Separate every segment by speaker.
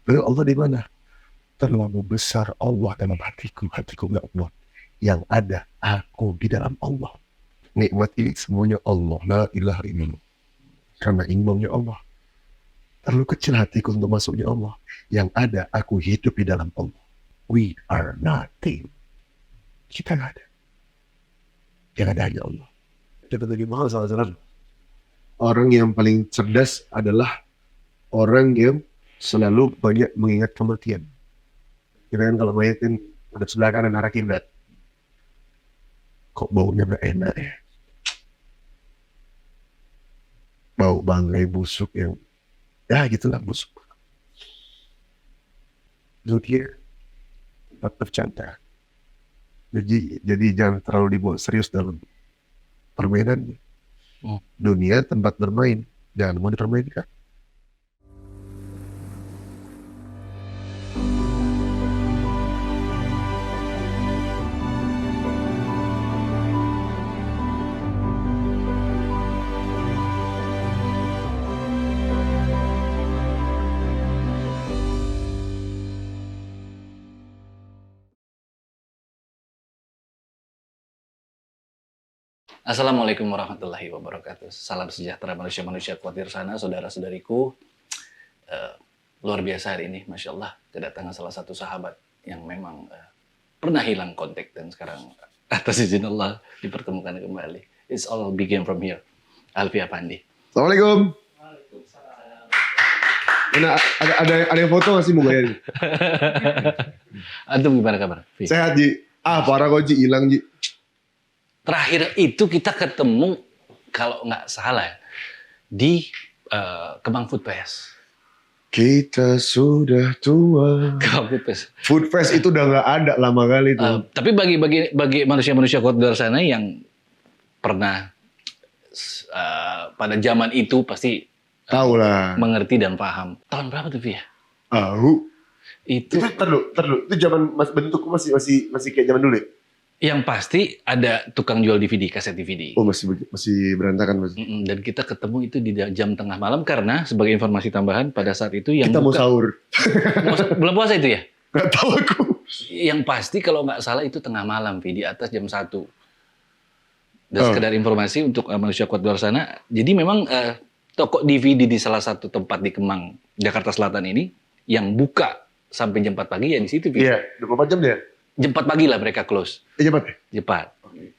Speaker 1: Lalu Allah di mana? Terlalu besar Allah dalam hatiku nggak Allah. Yang ada aku di dalam Allah. Nikmat ini semuanya Allah, la ilaha illallah. Karena ilmunya Allah. Terlalu kecil hatiku untuk masuknya Allah. Yang ada aku hidup di dalam Allah. We are nothing. Kita nggak ada. Yang ada hanya Allah. Dapat lagi mahal salah. Orang yang paling cerdas adalah orang yang selalu banyak mengingat kematian. Kita kan kalau mayat kan ada sebelah kanan arah kiblat. Kok baunya gak enak ya? Bau bangkai busuk yang ya gitulah busuk. Dunia tetap bercanda. Jadi jangan terlalu dibawa serius dalam permainan. Dunia tempat bermain, jangan mau dipermainkan.
Speaker 2: Assalamualaikum warahmatullahi wabarakatuh. Salam sejahtera manusia-manusia kuat di sana, saudara-saudariku. Luar biasa hari ini, Masya Allah, kedatangan salah satu sahabat yang memang pernah hilang kontak dan sekarang atas izin Allah dipertemukan kembali. It's all begin from here. Alfi Apandi.
Speaker 1: Assalamualaikum. Nah, ada yang foto nggak sih muka ya?
Speaker 2: Antum gimana kabar?
Speaker 1: Sehat Ji. Parah kok Ji, hilang Ji.
Speaker 2: Terakhir itu kita ketemu kalau nggak salah di Kemang Food Fest.
Speaker 1: Kita sudah tua.
Speaker 2: Kemang Food Fest.
Speaker 1: Food Fest itu udah nggak ada lama kali itu.
Speaker 2: Tapi bagi manusia-manusia kuat di luar sana yang pernah pada zaman itu pasti
Speaker 1: tahu lah,
Speaker 2: mengerti dan paham. Tahun berapa tuh Via? Itu
Speaker 1: terlalu. Itu zaman bentukku masih kayak zaman dulu ya?
Speaker 2: Yang pasti ada tukang jual DVD, kaset DVD.
Speaker 1: Oh masih berantakan masih.
Speaker 2: Dan kita ketemu itu di jam tengah malam karena sebagai informasi tambahan pada saat itu yang
Speaker 1: kita mau sahur.
Speaker 2: Belum puasa itu ya?
Speaker 1: Gak tahu aku.
Speaker 2: Yang pasti kalau nggak salah itu tengah malam, di atas jam 1. Dan sekedar informasi untuk manusia kuat di luar sana. Jadi memang toko DVD di salah satu tempat di Kemang, Jakarta Selatan ini yang buka sampai jam 4 pagi ya di situ.
Speaker 1: Iya, 24 jam dia.
Speaker 2: Jam 4 pagi lah mereka close.
Speaker 1: Cepat ya?
Speaker 2: Cepat.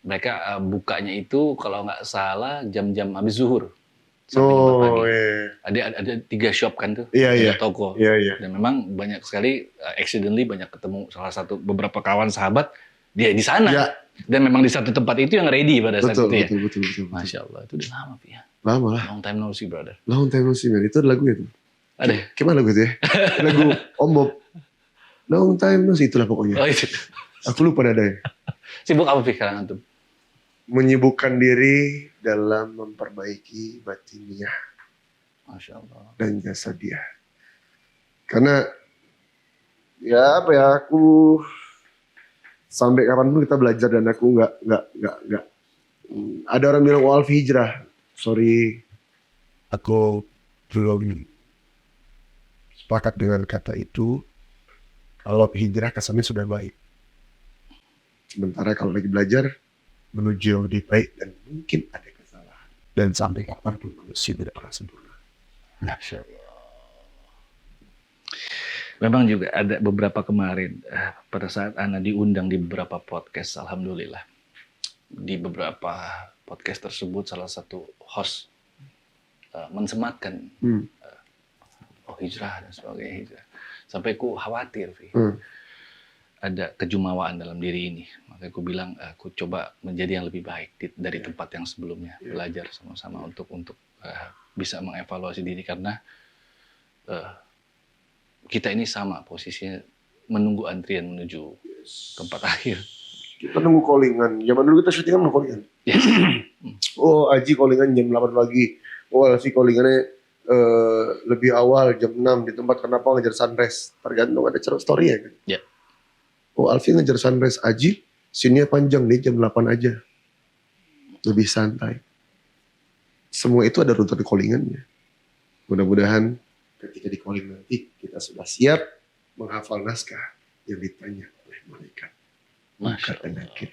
Speaker 2: Mereka bukanya itu kalau nggak salah jam-jam habis zuhur. Sampai jam 4 pagi. Iya. Ada 3 shop kan tuh.
Speaker 1: Iya.
Speaker 2: Toko.
Speaker 1: Iya.
Speaker 2: Dan memang banyak sekali accidentally banyak ketemu salah satu beberapa kawan sahabat dia di sana. Iya. Dan memang di satu tempat itu yang ready pada saat itu ya.
Speaker 1: Betul.
Speaker 2: Masya Allah, itu udah lama ya.
Speaker 1: Lama lah.
Speaker 2: Long time no see, brother.
Speaker 1: Long time no see, man. Itu lagu itu.
Speaker 2: Ada.
Speaker 1: Gimana lagu itu ya? Lagu Om Bob. Long time no see, itulah pokoknya.
Speaker 2: Oh itu.
Speaker 1: Aku lupa dadanya.
Speaker 2: Sibuk apa pikiran antum?
Speaker 1: Menyibukkan diri dalam memperbaiki batiniah.
Speaker 2: Masya Allah.
Speaker 1: Dan jasa dia. Karena ya apa ya, aku sampai kapanpun kita belajar dan aku nggak. Ada orang bilang Alfi hijrah. Sorry, aku belum sepakat dengan kata itu. Kalau hijrah kesannya sudah baik. Sementara kalau lagi belajar menuju yang lebih baik dan mungkin ada kesalahan. Dan sampai kapanpun manusia tidak pernah sempurna. Masya Allah.
Speaker 2: Memang juga ada beberapa kemarin pada saat Ana diundang di beberapa podcast, alhamdulillah. Di beberapa podcast tersebut salah satu host mensematkan hijrah dan sebagainya hijrah. Sampai ku khawatir, ada kejumawaan dalam diri ini. Makanya aku bilang, aku coba menjadi yang lebih baik dari tempat yang sebelumnya. Belajar sama-sama untuk bisa mengevaluasi diri. Karena kita ini sama posisinya menunggu antrian menuju tempat akhir.
Speaker 1: Kita nunggu callingan. Zaman dulu kita syutingan nunggu callingan.
Speaker 2: Yes.
Speaker 1: Oh, Aji callingan jam 8 pagi. Oh, Alfi callingannya lebih awal jam 6 di tempat kenapa ngejar sunrise. Tergantung ada story ya kan.
Speaker 2: Yeah.
Speaker 1: Oh, Alfi ngejar sunrise, Aji scene-nya panjang nih jam 8 aja. Lebih santai. Semua itu ada rute callingannya. Mudah-mudahan ketika di calling nanti kita sudah siap menghafal naskah yang ditanya oleh malaikat.
Speaker 2: Masya
Speaker 1: Munkar dan
Speaker 2: Allah.
Speaker 1: Nakir.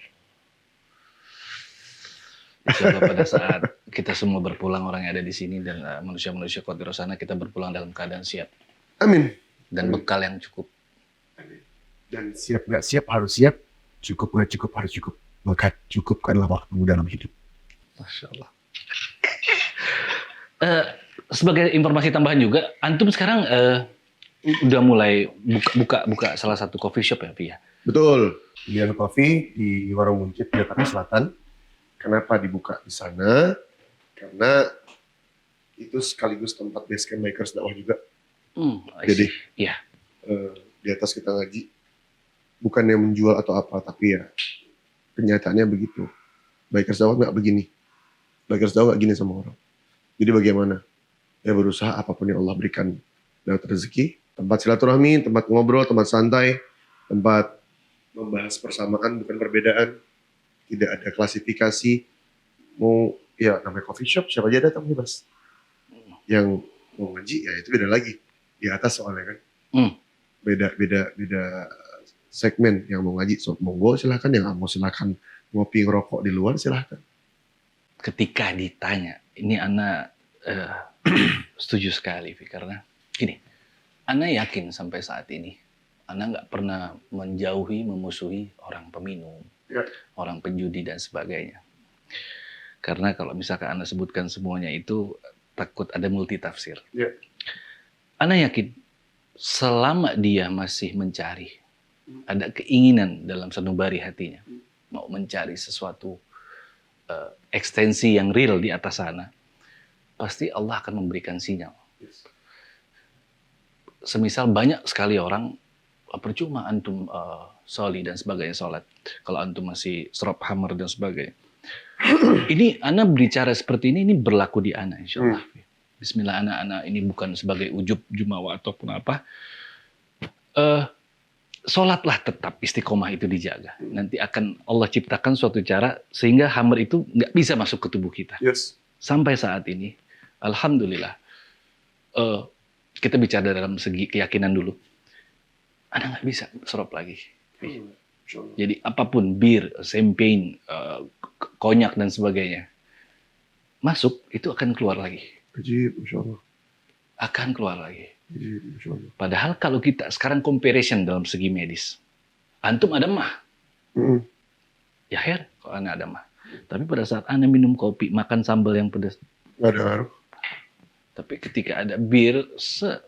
Speaker 2: Insya Allah pada saat kita semua berpulang, orang yang ada di sini dan manusia-manusia kuat di luar sana, kita berpulang dalam keadaan siap
Speaker 1: Amin.
Speaker 2: dan bekal yang cukup.
Speaker 1: Dan siap nggak siap harus siap, cukup nggak cukup harus cukup. Maka cukupkanlah waktumu dalam hidup.
Speaker 2: Masya Allah. Sebagai informasi tambahan juga, antum sekarang udah mulai buka salah satu coffee shop ya, Fi ya?
Speaker 1: Betul. Lian Coffee di Warung Buncit, Jakarta Selatan. Kenapa dibuka di sana? Karena itu sekaligus tempat basecamp makers dakwah juga.
Speaker 2: I
Speaker 1: Jadi,
Speaker 2: see. Iya.
Speaker 1: Di atas kita ngaji, bukannya menjual atau apa, tapi ya kenyataannya begitu. Bikers dakwah nggak begini. Bikers dakwah nggak gini sama orang. Jadi bagaimana? Ya berusaha apapun yang Allah berikan lewat rezeki, tempat silaturahmi, tempat ngobrol, tempat santai, tempat membahas persamaan bukan perbedaan, tidak ada klasifikasi. Mau ya namanya coffee shop, siapa aja datang bebas. Yang mau ngaji ya itu beda lagi. Di atas soalnya kan. Beda segmen. Yang mau ngaji so, monggo silahkan, yang nggak mau silahkan ngopi ngerokok di luar silahkan.
Speaker 2: Ketika ditanya, ini Ana setuju sekali, Fi, karena gini, Ana yakin sampai saat ini Ana nggak pernah menjauhi, memusuhi orang peminum,
Speaker 1: Ya.
Speaker 2: orang penjudi dan sebagainya. Karena kalau misalkan Ana sebutkan semuanya itu takut ada multitafsir.
Speaker 1: Ya.
Speaker 2: Ana yakin selama dia masih mencari, ada keinginan dalam sanubari hatinya, mau mencari sesuatu ekstensi yang real di atas sana, pasti Allah akan memberikan sinyal. Semisal banyak sekali orang, percuma antum soli dan sebagainya, sholat, kalau antum masih serop hammer dan sebagainya. Ini Ana berbicara seperti ini berlaku di Ana, insya Allah. Bismillah, Ana ini bukan sebagai ujub, jumawa ataupun apa. Sholatlah tetap, istiqomah itu dijaga. Nanti akan Allah ciptakan suatu cara sehingga hammer itu nggak bisa masuk ke tubuh kita.
Speaker 1: Yes.
Speaker 2: Sampai saat ini, alhamdulillah, kita bicara dalam segi keyakinan dulu. Ana nggak bisa serop lagi. Jadi apapun, bir, champagne, konyak dan sebagainya, masuk itu akan keluar lagi.
Speaker 1: Ajib, Masya Allah.
Speaker 2: Akan keluar lagi.
Speaker 1: Ajib, Masya Allah.
Speaker 2: Padahal kalau kita sekarang comparison dalam segi medis, antum ada mah, ya her, kalau Ana ada mah. Tapi pada saat Ana minum kopi, makan sambal yang pedas,
Speaker 1: Nggak ada ngaruh.
Speaker 2: tapi ketika ada bir,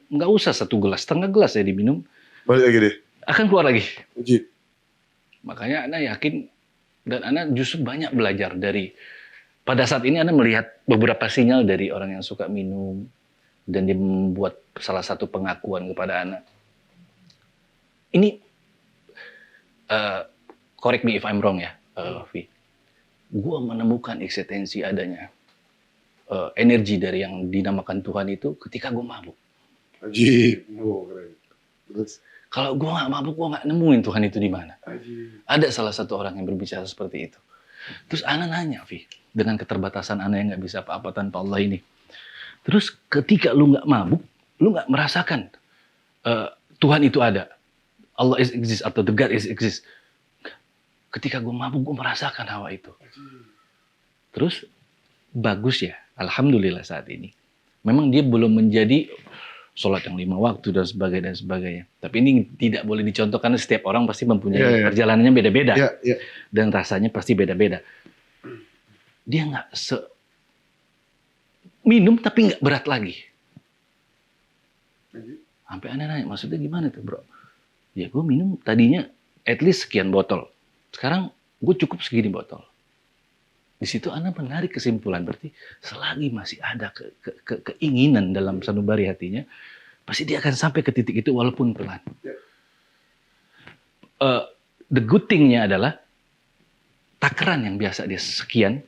Speaker 2: nggak usah 1 gelas, setengah gelas ya diminum,
Speaker 1: Balik lagi deh.
Speaker 2: akan keluar lagi.
Speaker 1: Ajib.
Speaker 2: Makanya Ana yakin, dan Ana justru banyak belajar dari, pada saat ini Ana melihat beberapa sinyal dari orang yang suka minum, dan dia membuat salah satu pengakuan kepada Ana. Ini, correct me if I'm wrong ya, Vi. Gua menemukan eksistensi adanya energi dari yang dinamakan Tuhan itu ketika gue mabuk.
Speaker 1: Ajib. Oh, keren. Terus.
Speaker 2: Kalau gue nggak mabuk, gue nggak nemuin Tuhan itu di mana.
Speaker 1: Ajib.
Speaker 2: Ada salah satu orang yang berbicara seperti itu. Terus Ana nanya, Vi, dengan keterbatasan Ana yang nggak bisa apa-apa tanpa Allah ini. Terus ketika lu nggak mabuk, lu nggak merasakan Tuhan itu ada, Allah is exist atau the God is exist. Ketika gue mabuk, gue merasakan hawa itu. Terus bagus ya, alhamdulillah saat ini. Memang dia belum menjadi sholat yang 5 waktu dan sebagainya. Tapi ini tidak boleh dicontoh karena setiap orang pasti mempunyai perjalanannya beda-beda. Dan rasanya pasti beda-beda. Dia nggak minum tapi nggak berat lagi. Sampai Ana nanya, maksudnya gimana tuh bro? Ya gue minum tadinya at least sekian botol. Sekarang gue cukup segini botol. Di situ Ana menarik kesimpulan, berarti selagi masih ada keinginan dalam sanubari hatinya, pasti dia akan sampai ke titik itu walaupun pelan. The good thing-nya adalah takaran yang biasa dia sekian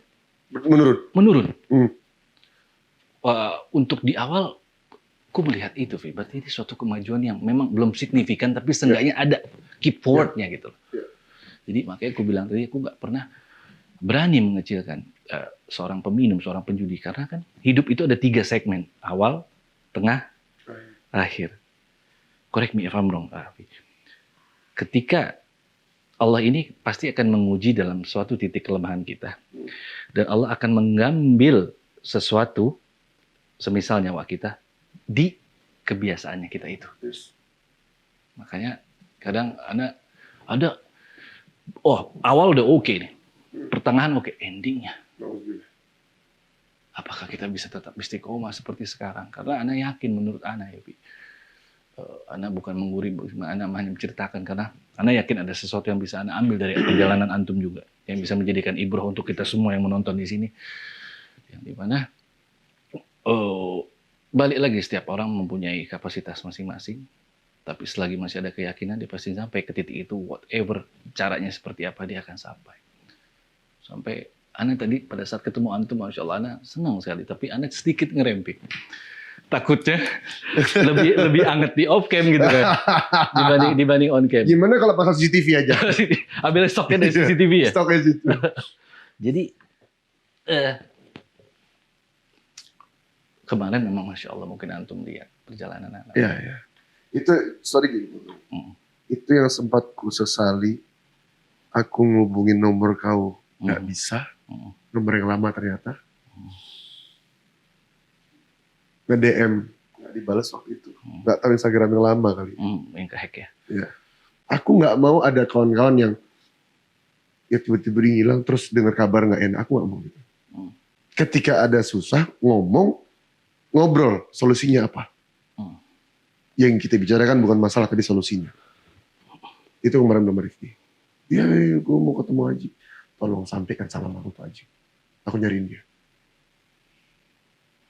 Speaker 2: menurun. Untuk di awal, aku melihat itu, Vi. Berarti ini suatu kemajuan yang memang belum signifikan, tapi seenggaknya ada keep forward-nya gitu. Jadi makanya aku bilang tadi, aku nggak pernah berani mengecilkan seorang peminum, seorang penjudi. Karena kan hidup itu ada 3 segmen. Awal, tengah, akhir. Correct me if I'm wrong, Afi. Ketika Allah ini pasti akan menguji dalam suatu titik kelemahan kita. Dan Allah akan mengambil sesuatu, semisal nyawa kita, di kebiasaannya kita itu. Makanya kadang ada, awal udah oke nih. Pertengahan oke, endingnya. Apakah kita bisa tetap istiqomah seperti sekarang? Karena Ana yakin menurut Ana ya, Ana bukan menggurui, Ana hanya menceritakan karena Ana yakin ada sesuatu yang bisa Ana ambil dari perjalanan antum juga, yang bisa menjadikan ibrah untuk kita semua yang menonton di sini. Yang dimana balik lagi setiap orang mempunyai kapasitas masing-masing, tapi selagi masih ada keyakinan dia pasti sampai ke titik itu, whatever caranya seperti apa dia akan sampai. Sampai Ana tadi pada saat ketemu antum, masya Allah Ana senang sekali, tapi Ana sedikit ngerempik. Takutnya lebih anget di off cam gitu kan dibanding on cam.
Speaker 1: Gimana kalau pasang CCTV aja?
Speaker 2: Ambil stoknya dari CCTV ya.
Speaker 1: Stoknya situ.
Speaker 2: Jadi kemarin memang masya Allah mungkin antum lihat perjalanan anak.
Speaker 1: Iya. Itu sorry gitu. Itu yang sempat ku sesali. Aku ngubungin nomor kau nggak bisa. Nomor yang lama ternyata. Nge-DM nggak dibalas waktu itu, nggak tahu Instagram yang lama kali.
Speaker 2: Yang ke-hack ya.
Speaker 1: Iya. Aku nggak mau ada kawan-kawan yang ya tiba-tiba hilang terus dengar kabar nggak enak. Aku nggak mau gitu. Ketika ada susah ngobrol solusinya apa. Yang kita bicarakan bukan masalah tapi solusinya. Itu kemarin sama Rifki. Iya, gue mau ketemu Haji. Tolong sampaikan salam aku ke Haji. Aku nyariin dia.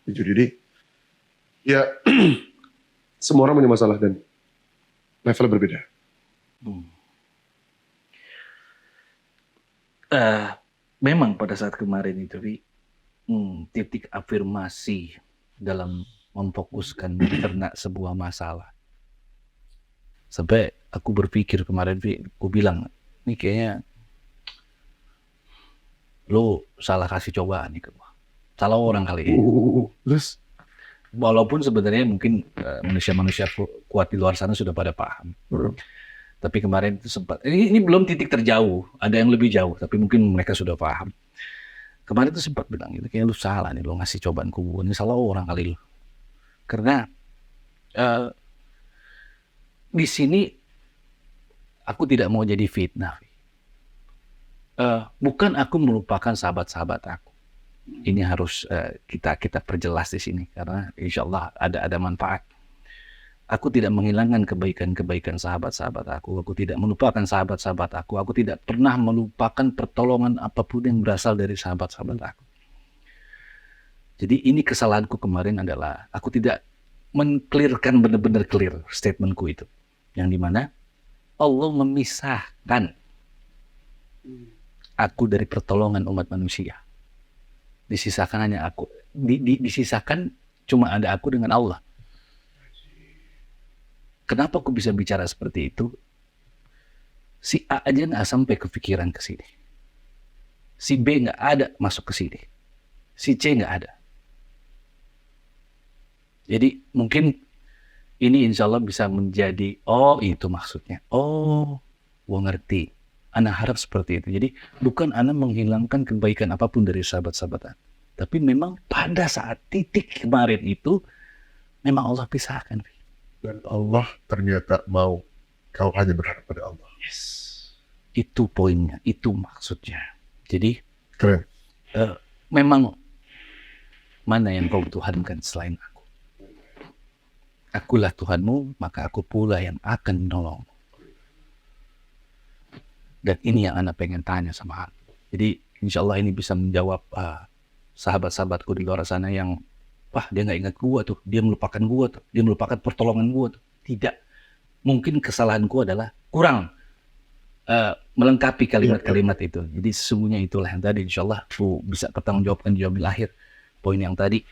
Speaker 1: Jadi ya semua orang punya masalah dan levelnya berbeda.
Speaker 2: Memang pada saat kemarin itu titik afirmasi dalam memfokuskan mencerna sebuah masalah. Sampai aku berpikir kemarin, aku bilang, ini kayaknya lo salah kasih cobaan nih, salah orang kali ya.
Speaker 1: Terus
Speaker 2: Walaupun sebenarnya mungkin manusia-manusia kuat di luar sana sudah pada paham. Tapi kemarin itu sempat, ini belum titik terjauh, ada yang lebih jauh, tapi mungkin mereka sudah paham. Kemarin itu sempat bilang gitu, kayak lu salah nih, lu ngasih cobaan ke gue, ini salah orang kali lu. Karena di sini aku tidak mau jadi fitnah. Bukan aku melupakan sahabat-sahabat aku. Ini harus kita perjelas di sini karena insya Allah ada manfaat. Aku tidak menghilangkan kebaikan-kebaikan sahabat-sahabat aku. Aku tidak melupakan sahabat-sahabat aku. Aku tidak pernah melupakan pertolongan apapun yang berasal dari sahabat-sahabat aku. Jadi ini kesalahanku kemarin adalah aku tidak men-clearkan benar-benar clear statementku itu. Yang dimana Allah memisahkan aku dari pertolongan umat manusia. Disisakan hanya aku. Disisakan cuma ada aku dengan Allah. Kenapa aku bisa bicara seperti itu? Si A aja nggak sampai kepikiran ke sini. Si B nggak ada masuk ke sini. Si C nggak ada. Jadi mungkin ini insya Allah bisa menjadi, oh itu maksudnya. Oh, gua ngerti. Ana harap seperti itu. Jadi bukan Ana menghilangkan kebaikan apapun dari sahabat-sahabatan. Tapi memang pada saat titik kemarin itu, memang Allah pisahkan.
Speaker 1: Dan Allah ternyata mau kau hanya berharap pada Allah.
Speaker 2: Yes. Itu poinnya, itu maksudnya. Jadi
Speaker 1: Keren.
Speaker 2: Memang mana yang kau tuhankan selain aku? Akulah Tuhanmu, maka aku pula yang akan menolong. Dan ini yang Ana pengen tanya sama Ana. Jadi insya Allah ini bisa menjawab sahabat-sahabatku di luar sana yang dia nggak ingat gua tuh, dia melupakan gua tuh, dia melupakan pertolongan gua tuh. Tidak. Mungkin kesalahanku adalah kurang melengkapi kalimat-kalimat itu. Jadi sesungguhnya itulah yang tadi insya Allah aku bisa pertanggungjawabkan di jawaban akhir. Poin yang tadi.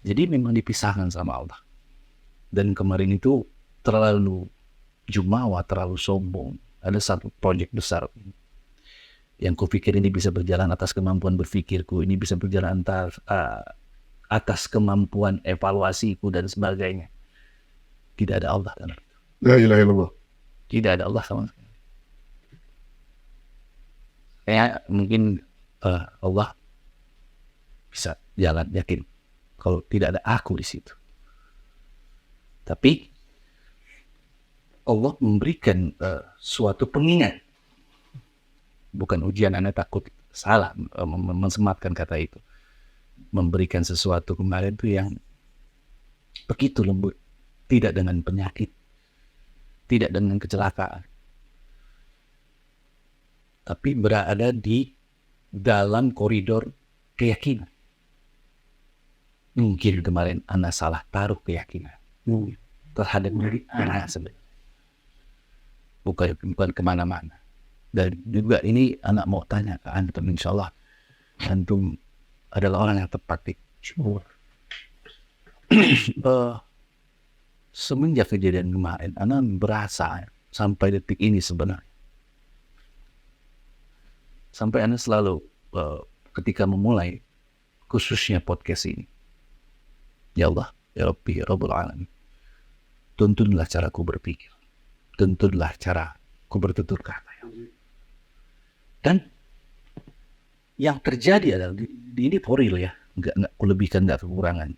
Speaker 2: Jadi memang dipisahkan sama Allah. Dan kemarin itu terlalu jumawa, terlalu sombong. Ada satu proyek besar yang kupikir ini bisa berjalan atas kemampuan berpikirku, ini bisa berjalan atas kemampuan evaluasiku dan sebagainya. tidak ada Allah dalam itu.
Speaker 1: La ilaha illallah.
Speaker 2: Tidak ada Allah sama sekali. Kayak mungkin Allah bisa jalan yakin kalau tidak ada aku di situ. Tapi Allah memberikan suatu pengingat. Bukan ujian, Anda takut salah mensematkan kata itu. Memberikan sesuatu kemarin itu yang begitu lembut, tidak dengan penyakit, tidak dengan kecelakaan, tapi berada di dalam koridor keyakinan. Mungkin kemarin Anda salah taruh keyakinan terhadap diri Anda sebenarnya, bukan kemana-mana. Dan juga ini anak mau tanya ke Antum, insya Allah Antum adalah orang yang tepat. Semenjak kejadian kemarin, Ana berasa sampai detik ini sebenarnya, sampai Ana selalu ketika memulai khususnya podcast ini, ya Allah, ya Rabbi, ya Rabbul Alamin, tuntunlah caraku berpikir, tuntunlah caraku bertutur kata. Dan yang terjadi adalah di ini for real ya, nggak kelebihkan, nggak kekurangan.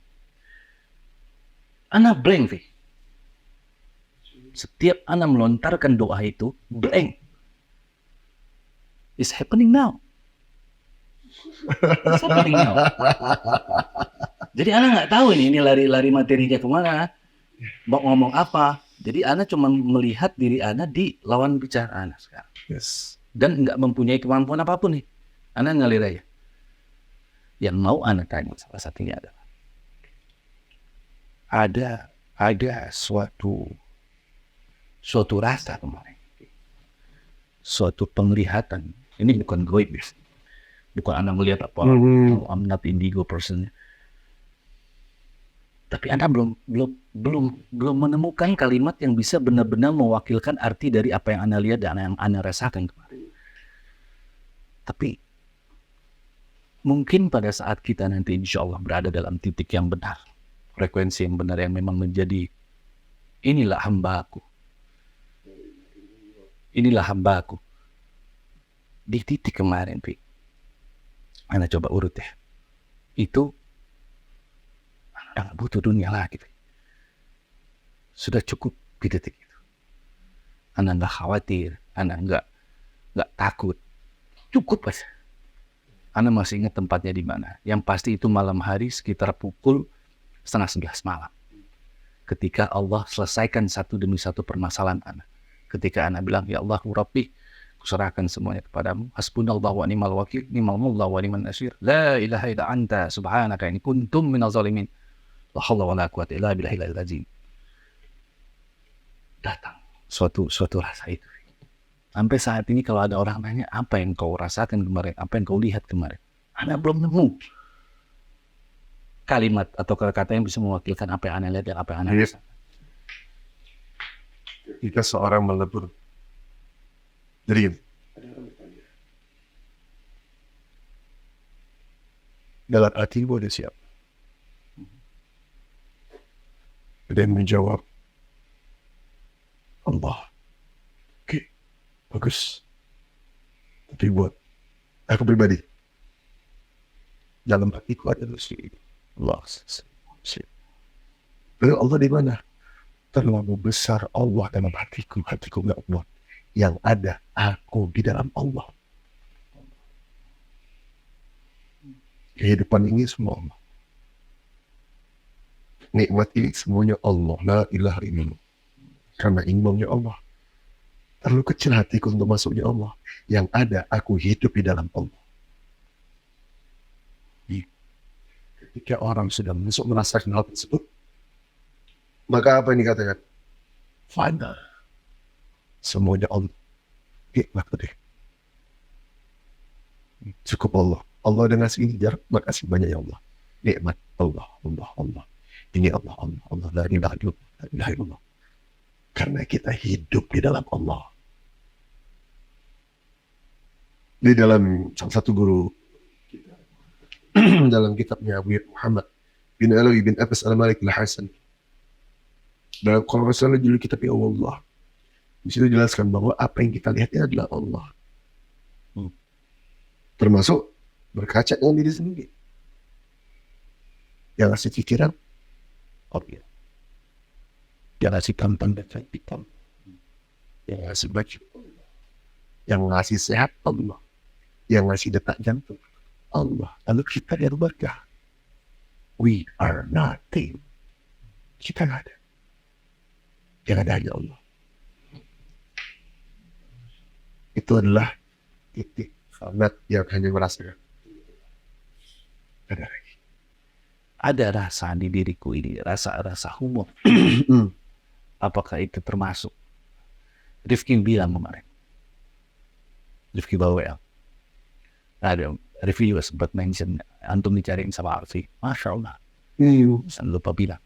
Speaker 2: Ana blank, Fi. Setiap Ana melontarkan doa itu blank. It's happening now. It's happening now. Jadi Ana nggak tahu ini lari-lari materinya kemana, mau ngomong apa. Jadi Ana cuma melihat diri Ana di lawan bicara Ana sekarang.
Speaker 1: Yes.
Speaker 2: Dan nggak mempunyai kemampuan apapun nih. Ana ngalir aja. Yang mau Ana tanya salah satunya adalah ada suatu rasa kemarin, suatu penglihatan. Ini bukan goib, bukan Anda melihat apa. I'm not indigo person. Tapi Anda belum menemukan kalimat yang bisa benar-benar mewakilkan arti dari apa yang Anda lihat dan yang Anda rasakan kemarin. Tapi mungkin pada saat kita nanti insya Allah berada dalam titik yang benar, frekuensi yang benar, yang memang menjadi inilah hamba-Ku, inilah hamba-Ku. Di titik kemarin, Pi, Anda coba urut ya, itu Anda nggak butuh dunia lagi, Pi. Sudah cukup di titik itu. Anda nggak khawatir, Anda nggak takut, cukup mas. Anda masih ingat tempatnya di mana? Yang pasti itu malam hari sekitar pukul 10:30 malam. Ketika Allah selesaikan satu demi satu permasalahan Anda. Ketika Anda bilang, ya Allah, Rabbi, kuserahkan semuanya kepadamu. Hasbunallahu wa ni'mal wakil, ni'mal maula wa ni'man nasir. La ilaha illa anta subhanaka inni kuntum minaz zalimin. La haula wa la quwwata illa billahil azim. Datang suatu rasa itu. Sampai saat ini kalau ada orang nanya, apa yang kau rasakan kemarin, apa yang kau lihat kemarin, Anda belum nemu kalimat atau kata-kata yang bisa mewakilkan apa yang Anda lihat dan apa yang Anda rasakan.
Speaker 1: Jika seorang melebur dream dalam hati gue udah siap. Dan menjawab, Allah. Oke, bagus. Tapi buat aku pribadi, dalam hatiku ada si Allah. Lalu Allah di mana? Terlalu besar Allah dalam hatiku nggak kuat. Yang ada aku di dalam Allah. Kehidupan ini semua Allah. Nikmat ini semuanya Allah. La ilaha illallah. Karena imannya Allah. Terlalu kecil hatiku untuk masuknya Allah. Yang ada aku hidup di dalam Allah. Ketika orang sudah masuk merasakan hal tersebut, maka apa yang dikatakan? Final. Semuanya Allah. Nikmat deh. Cukup Allah. Allah dengan segini jarak, makasih banyak ya Allah. Nikmat Allah, Allah, Allah. Ini Allah, Allah, Allah. La ilaha illallah, la ilaha illallah. Karena kita hidup di dalam Allah. Di dalam salah satu guru kita, dalam kitabnya Muhammad bin Alawi bin Abbas al-Malik al-Hasan, Dalam kalau nggak salah judul kitab ya Allah, di situ jelaskan bahwa apa yang kita lihat ini adalah Allah. Termasuk berkaca dengan diri sendiri. Yang ngasih pikiran, Allah. Yang ngasih gampang dan cantik, yang ngasih baju, yang ngasih sehat, Allah. Yang ngasih detak jantung, Allah. Lalu kita yang berkah. We are nothing. Kita nggak ada. Yang ada hanya Allah. Itu adalah titik sangat yang hanya merasakan. Ada lagi.
Speaker 2: Ada rasa di diriku ini, rasa humor. Apakah itu termasuk? Rifki bilang kemarin. Rifki Bawel. Ada review sempat mention antum dicariin sama Arfi. Masya Allah. Saya lupa bilang.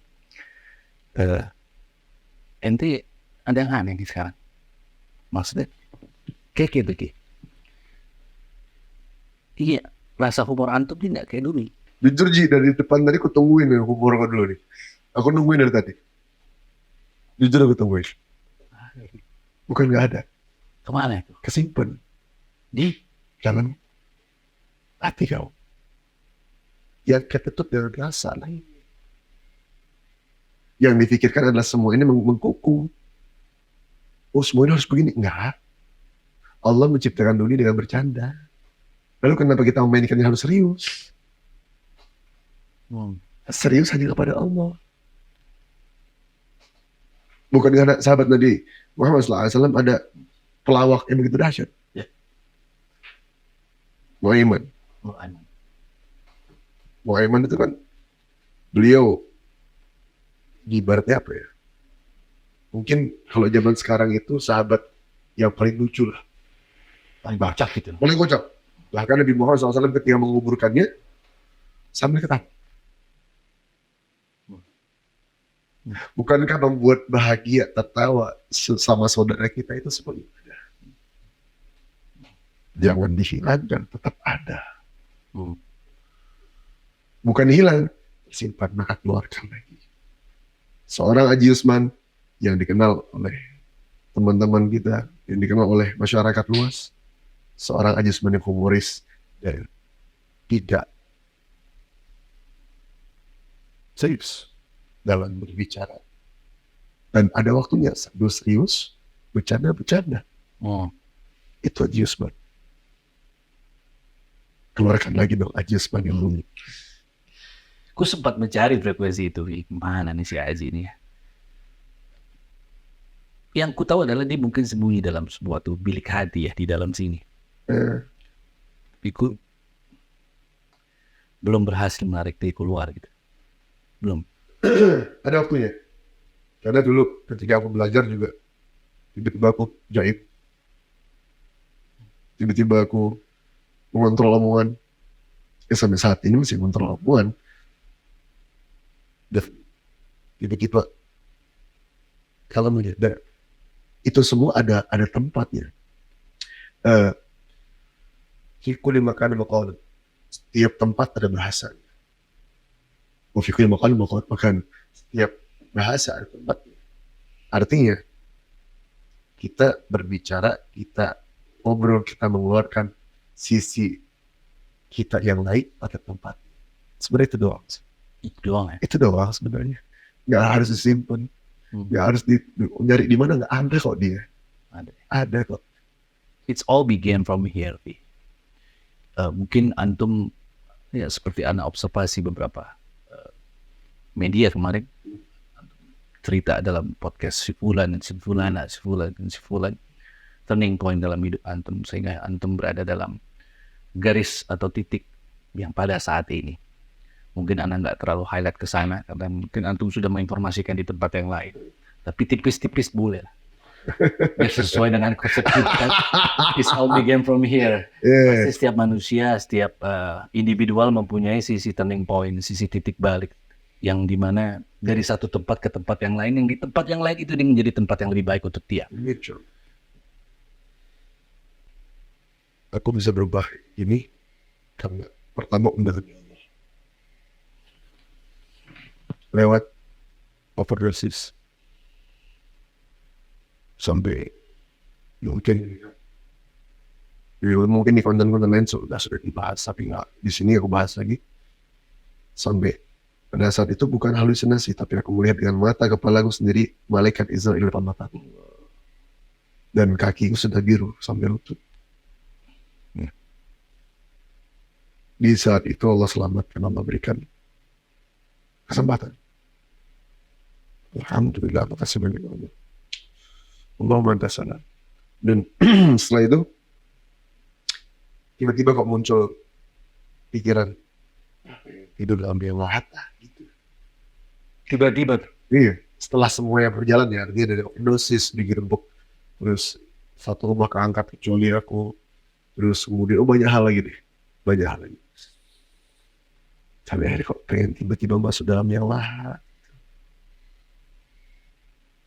Speaker 2: Ente ada yang aneh nih sekarang. Maksudnya kayak begini. Iya, rasa humor antum ini nggak kayak dulu.
Speaker 1: Jujur Ji, dari depan tadi aku tungguin nih humor kau dulu nih. Aku nungguin dari tadi. Jujur aku tungguin. Bukan nggak ada.
Speaker 2: Kemana itu?
Speaker 1: Kesimpan.
Speaker 2: Di
Speaker 1: Jangan hati kau. Yang ketutut dengan rasa lain. Yang difikirkan adalah semua ini mengkuku. Oh semua ini harus begini. Enggak. Allah menciptakan dunia dengan bercanda. Lalu kenapa kita memainkannya harus serius? Serius hanya kepada Allah. Bukan karena sahabat Nabi Muhammad SAW ada pelawak yang begitu dahsyat.
Speaker 2: Ya.
Speaker 1: Muhammad itu kan beliau ibaratnya apa ya? Mungkin kalau zaman sekarang itu sahabat yang paling lucu lah.
Speaker 2: paling bacak gitu.
Speaker 1: Paling kocak. Bahkan Nabi Muhammad SAW ketika menguburkannya sambil ketawa. Bukankah membuat bahagia tertawa sama saudara kita itu sebuah ibadah? Jangan dihilangkan, tetap ada. Bukan hilang, simpan maka keluarkan lagi. Seorang Haji Usman yang dikenal oleh teman-teman kita, yang dikenal oleh masyarakat luas, seorang Haji Usman yang humoris dan tidak serius dalam berbicara. Dan ada waktunya sambil serius, bercanda-bercanda. Itu Haji Usman. Keluarkan lagi dong Haji Usman yang dulu.
Speaker 2: Aku sempat mencari frekuensi itu. Mana nih si Haji ini ya? Yang ku tahu adalah dia mungkin sembunyi dalam sebuah tuh bilik hati ya di dalam sini. Tapi ku belum berhasil menarik dia keluar gitu. Belum.
Speaker 1: Ada waktunya. Karena dulu ketika aku belajar juga, tiba-tiba aku jahit. Tiba-tiba aku mengontrol omongan. Sampai saat ini masih mengontrol omongan. Dan tiba-tiba kalau menyadar itu semua ada tempatnya. Fikul makan maqal. Setiap tempat ada bahasanya. Fikul makan setiap bahasa ada tempatnya. Artinya kita berbicara, kita ngobrol, kita mengeluarkan sisi kita yang lain pada tempatnya. Sebenarnya itu doang.
Speaker 2: Itu doang ya.
Speaker 1: Itu doang sebenarnya. Nggak harus disimpan. Nggak harus nyari di mana, nggak ada kok dia. Ada kok.
Speaker 2: It's all began from here. Mungkin antum ya seperti anak observasi beberapa media kemarin cerita dalam podcast si Fulan, turning point dalam hidup antum sehingga antum berada dalam garis atau titik yang pada saat ini. Mungkin Anda nggak terlalu highlight ke sana karena mungkin antum sudah menginformasikan di tempat yang lain. Tapi tipis-tipis boleh lah. Ya, sesuai dengan konsep kita. It's all began from here. Pasti setiap manusia, setiap individual mempunyai sisi turning point, sisi titik balik. Yang dimana dari satu tempat ke tempat yang lain, yang di tempat yang lain itu menjadi tempat yang lebih baik untuk dia.
Speaker 1: Aku bisa berubah ini karena pertama mendekati Allah. Lewat overdosis. sampai mungkin mungkin di konten-konten lain sudah dibahas, tapi nggak di sini aku bahas lagi. Sampai pada saat itu bukan halusinasi, tapi aku melihat dengan mata kepalaku sendiri malaikat Israel di depan mataku, dan kakiku sudah biru sampai lutut. Di saat itu Allah selamatkan, Allah berikan kesempatan. Alhamdulillah, makasih banyak Allah. Allahumma anta salam. Dan setelah itu tiba-tiba kok muncul pikiran hidup dalam yang lahat gitu. Tiba-tiba iya, setelah semuanya berjalan ya, dia dari dosis digerebek, terus satu rumah keangkat kecuali aku, terus kemudian banyak hal lagi deh, banyak hal lagi. Sampai akhirnya kok pengen tiba-tiba masuk dalam yang lahat.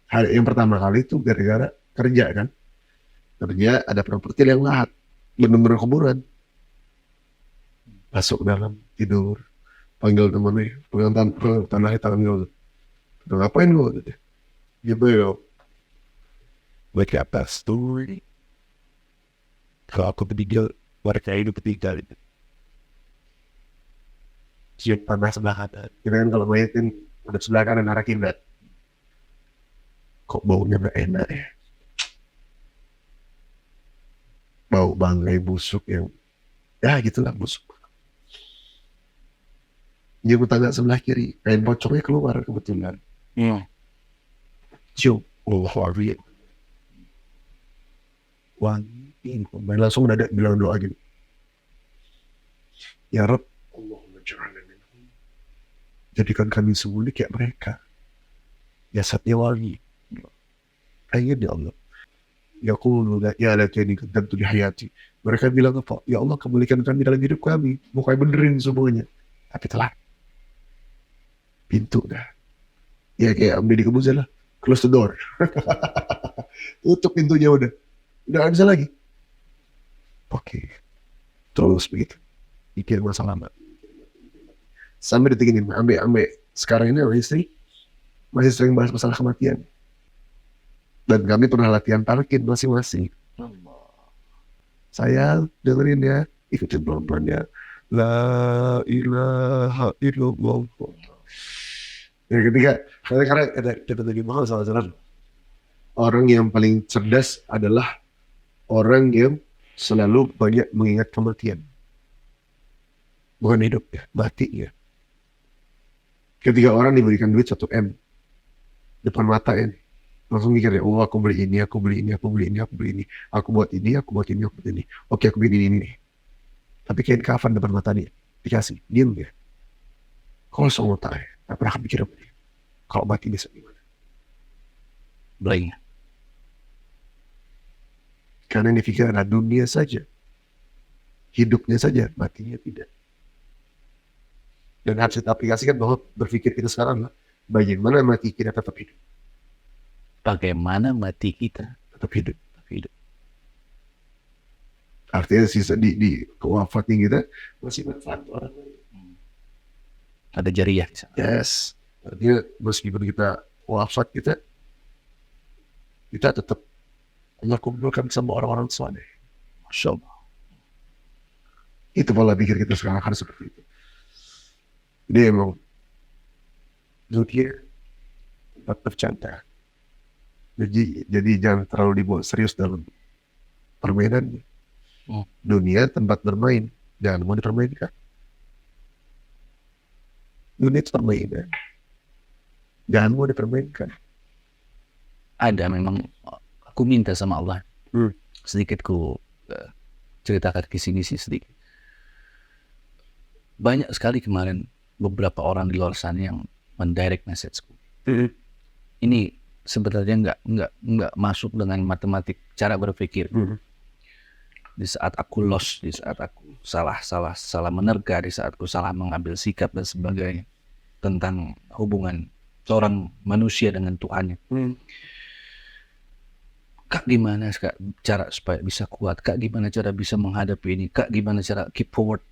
Speaker 1: Hal yang pertama kali itu gara-gara kerja kan, kerja ada properti yang lahat, bener-bener kuburan. Masuk dalam, tidur, panggil temennya, pegang tanahnya tangan gue. Udah ngapain gue? Gitu ya. Baca apa story. Kalau aku berpikir warga hidup ketiga itu. Cium tanah sebelah kanan. Kita kan kalau main ada sebelah kanan arah kiblat. Kok baunya gak enak ya? Bau bangkai busuk yang ya gitulah busuk. Dia tangga sebelah kiri, kain pocornya keluar kebetulan. Cium, wangi. Main langsung ada bilang doa gitu. Ya Rabb, Allahumma ja'alna minhum. Jadikan kami semua ini kayak mereka. Jasadnya wangi. Akhirnya ya Allah. Yaqulu ya latani qaddamtu li hayati. Mereka bilang apa? Ya Allah, kembalikan kami dalam hidup kami. Mau kayak benerin semuanya. Tapi telat. Pintu dah. Ya kayak Amdi di Kebuza lah. Close the door. Tutup pintunya udah. Udah gak bisa lagi. Oke. Terus begitu. Pikir masalah lama. Sampai detik ini. Ambil. Sekarang ini istri masih sering bahas masalah kematian. Dan kami pernah latihan talqin masing-masing. Saya dengerin ya. Ikutin pelan-pelan ya. La ilaha illallah. Ya ketika karena kata lagi mahal salah orang yang paling cerdas adalah orang yang selalu banyak mengingat kematian, bukan hidup ya, mati ya. Ketika orang diberikan duit 1 M depan mata ini, langsung mikir ya, oh aku beli ini, aku beli ini, aku beli ini, aku beli ini, aku buat ini, aku buat ini, aku buat ini. Oke, aku beli ini. Tapi kain kafan depan mata dia dikasih, diem ya. Kalau semua tak pernah pikir apa dia. Kalau mati bisa gimana?
Speaker 2: Blank.
Speaker 1: Karena ini pikiran dunia saja, hidupnya saja, matinya tidak. Dan harus kita aplikasikan bahwa berpikir kita sekarang lah, bagaimana mati kita tetap hidup.
Speaker 2: Bagaimana mati kita
Speaker 1: Tetap hidup.
Speaker 2: hidup.
Speaker 1: Artinya sisa di kewafatnya kita masih manfaat orang lain.
Speaker 2: Ada jariah di sana.
Speaker 1: Yes. Artinya meskipun kita wafat kita tetap Allah kumpulkan sama orang-orang saleh.
Speaker 2: Masya Allah.
Speaker 1: Itu pola pikir kita sekarang harus seperti itu. Jadi emang dunia tempat bercanda. Jadi jangan terlalu dibawa serius dalam permainan. Dunia tempat bermain, jangan mau dipermainkan. Dunia itu permainan, jangan mau dipermainkan.
Speaker 2: Ada memang, aku minta sama Allah sedikit ku ceritakan kisi-kisi sedikit. Banyak sekali kemarin beberapa orang di luar sana yang mendirect messageku. Ini sebenarnya nggak masuk dengan matematik cara berpikir. Di saat aku lost, di saat aku salah menerka, di saat aku salah mengambil sikap dan sebagainya tentang hubungan seorang manusia dengan Tuhannya. Kak, gimana Kak cara supaya bisa kuat? Kak, gimana cara bisa menghadapi ini? Kak, gimana cara keep forward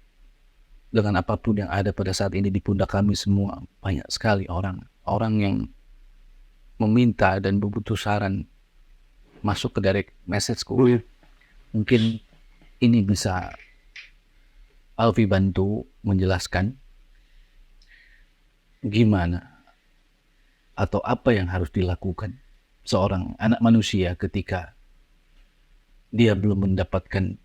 Speaker 2: dengan apapun yang ada pada saat ini di pundak kami semua? Banyak sekali orang yang meminta dan membutuh saran masuk ke direct messageku. Mungkin ini bisa Alfi bantu menjelaskan gimana atau apa yang harus dilakukan seorang anak manusia ketika dia belum mendapatkan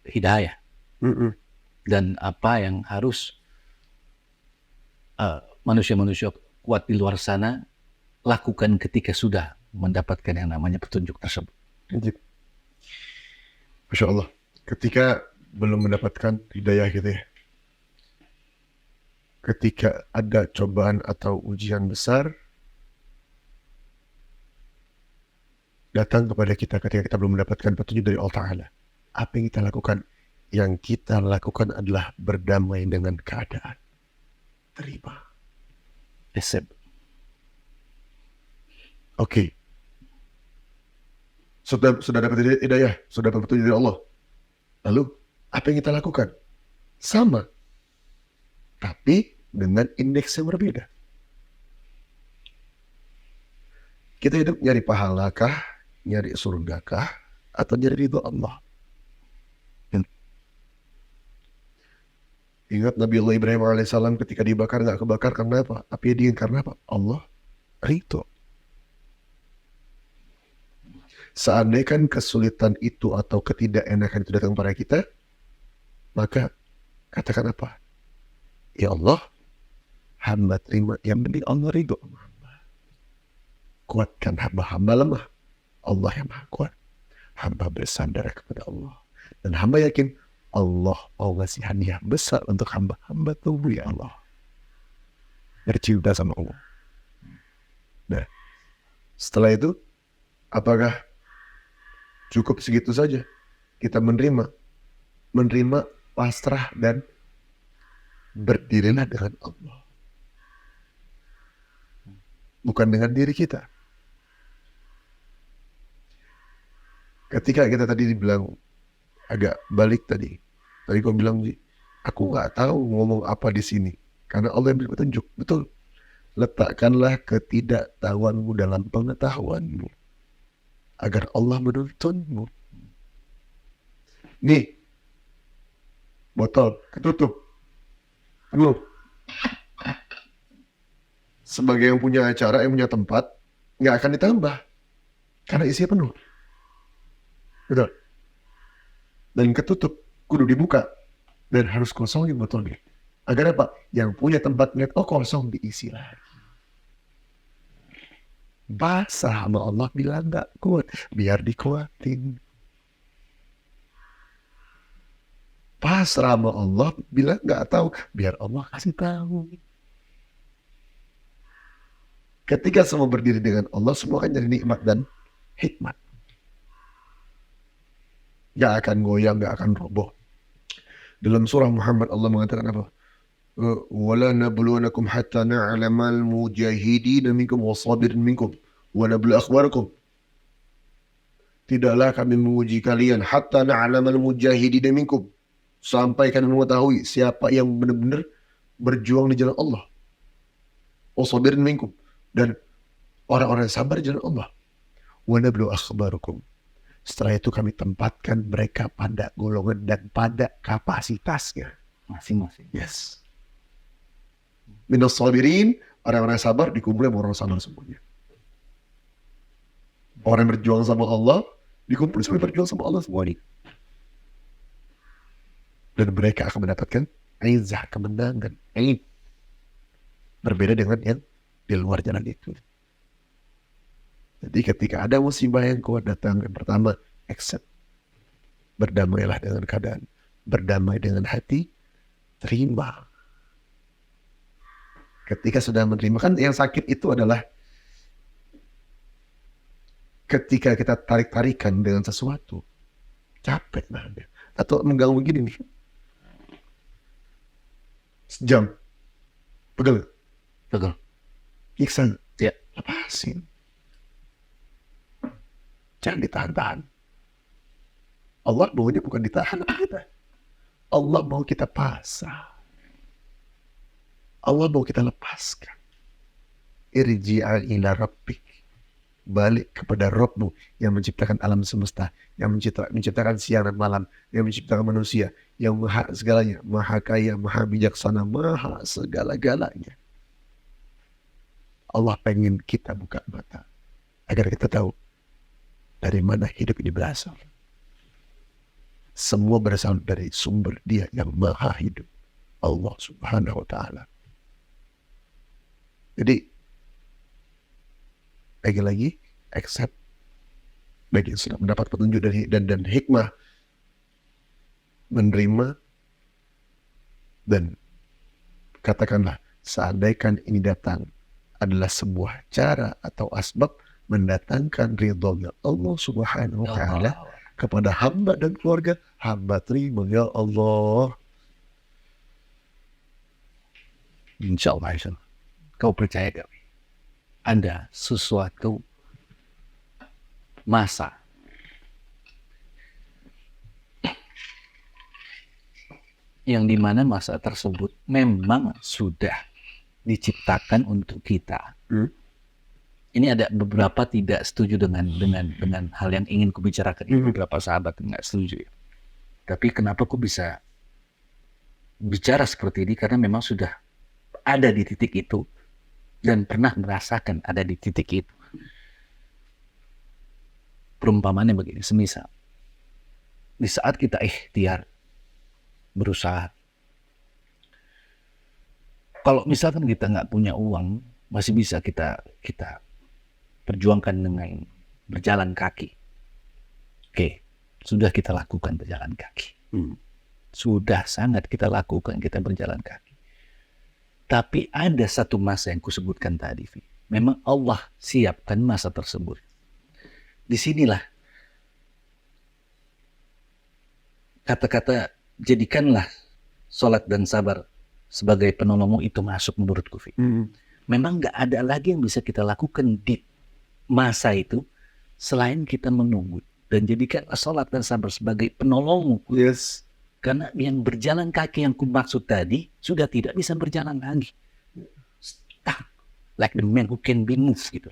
Speaker 2: hidayah, dan apa yang harus manusia-manusia kuat di luar sana lakukan ketika sudah mendapatkan yang namanya petunjuk tersebut.
Speaker 1: Masya Allah, ketika belum mendapatkan hidayah gitu ya, ketika ada cobaan atau ujian besar datang kepada kita ketika kita belum mendapatkan petunjuk dari Allah Ta'ala, apa yang kita lakukan? Yang kita lakukan adalah berdamai dengan keadaan. Terima.
Speaker 2: Accept.
Speaker 1: Oke. Sudah dapat hidayah, sudah dapat petunjuk dari Allah. Lalu, apa yang kita lakukan? Sama. Tapi dengan indeks yang berbeda. Kita hidup nyari pahalakah, nyari surgakah, atau nyari ridho Allah? Ingat Nabi Allah Ibrahim AS ketika dibakar nggak kebakar karena apa? Api dingin karena apa? Allah ridho. Seandainya kesulitan itu atau ketidakenakan itu datang pada kita, maka katakan apa? Ya Allah, hamba terima yang penting Allah ridho. Kuatkan hamba lemah. Allah yang maha kuat. Hamba bersandar kepada Allah. Dan hamba yakin Allah mau ngasih hadiah besar untuk hamba tunggu ya Allah. Bercinta sama Allah. Nah, setelah itu, apakah cukup segitu saja? Kita menerima pasrah dan berdirilah dengan Allah. Bukan dengan diri kita. Ketika kita tadi dibilang agak balik tadi kau bilang, aku nggak tahu ngomong apa di sini karena Allah yang beri petunjuk. Betul. Letakkanlah ketidaktahuanmu dalam pengetahuanmu agar Allah menuntunmu. Nih, botol ketutup. Lu sebagai yang punya acara, yang punya tempat, nggak akan ditambah karena isinya penuh. Betul. Dan ketutup kudu dibuka dan harus kosongin botolnya. Agar apa? Yang punya tempat lihat, oh kosong, diisi lagi. Basah sama Allah bilang nggak kuat, biar dikuatin. Pasrah sama Allah bilang nggak tahu, biar Allah kasih tahu. Ketika semua berdiri dengan Allah, semua akan jadi nikmat dan hikmat. Gak akan goyang, gak akan roboh. Dalam surah Muhammad Allah mengatakan apa? Wala nabluwanakum hatta na'lamal mujahidin minkum wasabirin minkum wa nablu akhbarakum. Tidaklah kami menguji kalian hatta na'lamal mujahidin minkum, sampai kalian mengetahui siapa yang benar-benar berjuang di jalan Allah. Wasabirin minkum, dan orang-orang yang sabar di jalan Allah. Wa nablu akhbarakum. Setelah itu kami tempatkan mereka pada golongan dan pada kapasitasnya
Speaker 2: Masing-masing.
Speaker 1: Yes. Minas sabirin, orang-orang sabar dikumpulkan sama orang sabar semuanya. Orang yang berjuang sama Allah dikumpulkan sama berjuang sama Allah semuanya. Dan mereka akan mendapatkan izzah, kemenangan, aib. Berbeda dengan yang di luar jalan itu. Jadi ketika ada musibah yang kuat datang, yang pertama, accept. Berdamailah dengan keadaan. Berdamai dengan hati, terima. Ketika sudah menerima, kan yang sakit itu adalah ketika kita tarik-tarikan dengan sesuatu. Capek banget. Atau mengganggu begini nih. Sejam. Pegel. Iksan.
Speaker 2: Ya.
Speaker 1: Lepasin. Jangan ditahan-tahan. Allah maunya bukan ditahan kita. Allah mau kita pasrah. Allah mau kita lepaskan. Irji'al ila rabbik. balik kepada Rabbmu yang menciptakan alam semesta, yang menciptakan siang dan malam, yang menciptakan manusia, yang maha segalanya, maha kaya, maha bijaksana, maha segala-galanya. Allah pengen kita buka mata agar kita tahu dari mana hidup ini berasal. Semua berasal dari sumber Dia yang maha hidup, Allah Subhanahu wa Ta'ala. Jadi lagi-lagi accept bagi yang sudah mendapat petunjuk dan hikmah, menerima, dan katakanlah seandainya ini datang adalah sebuah cara atau asbab mendatangkan ridhonya Allah Subhanahu wa Ta'ala kepada hamba dan keluarga, hamba terima ya Allah.
Speaker 2: Insya Allah. Kau percaya gak? Ada sesuatu masa yang dimana masa tersebut memang sudah diciptakan untuk kita. Ini ada beberapa tidak setuju dengan hal yang ingin kubicarakan. Beberapa sahabat nggak setuju. Tapi kenapa ku bisa bicara seperti ini? Karena memang sudah ada di titik itu dan pernah merasakan ada di titik itu. Perumpamannya begini, semisal di saat kita ikhtiar berusaha, kalau misalkan kita nggak punya uang, masih bisa kita perjuangkan dengan berjalan kaki. Oke, sudah kita lakukan berjalan kaki. Sudah sangat kita lakukan, kita berjalan kaki. Tapi ada satu masa yang kusebutkan tadi, memang Allah siapkan masa tersebut. Disinilah kata-kata jadikanlah sholat dan sabar sebagai penolongmu itu masuk menurutku. Memang gak ada lagi yang bisa kita lakukan di masa itu selain kita menunggu, dan jadikanlah sholat dan sabar sebagai penolongmu.
Speaker 1: Yes.
Speaker 2: Karena yang berjalan kaki yang ku maksud tadi sudah tidak bisa berjalan lagi. Stuck. Like the man who can be moved gitu.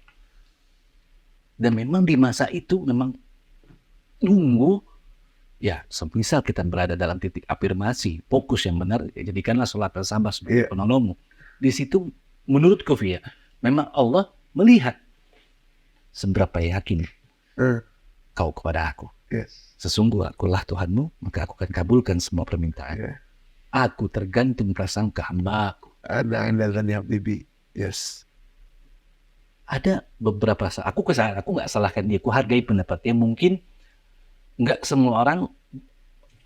Speaker 2: Dan memang di masa itu memang nunggu. Ya, semisal kita berada dalam titik afirmasi, fokus yang benar, ya jadikanlah sholat dan sabar sebagai penolongmu. Di situ menurutku ya, memang Allah melihat seberapa yakin kau kepada aku.
Speaker 1: Yes.
Speaker 2: Sesungguh akulah Tuhanmu, maka aku akan kabulkan semua permintaan. Aku tergantung prasangka hamba aku.
Speaker 1: Yes.
Speaker 2: Ada beberapa aku nggak salahkan dia, aku hargai pendapatnya. Mungkin nggak semua orang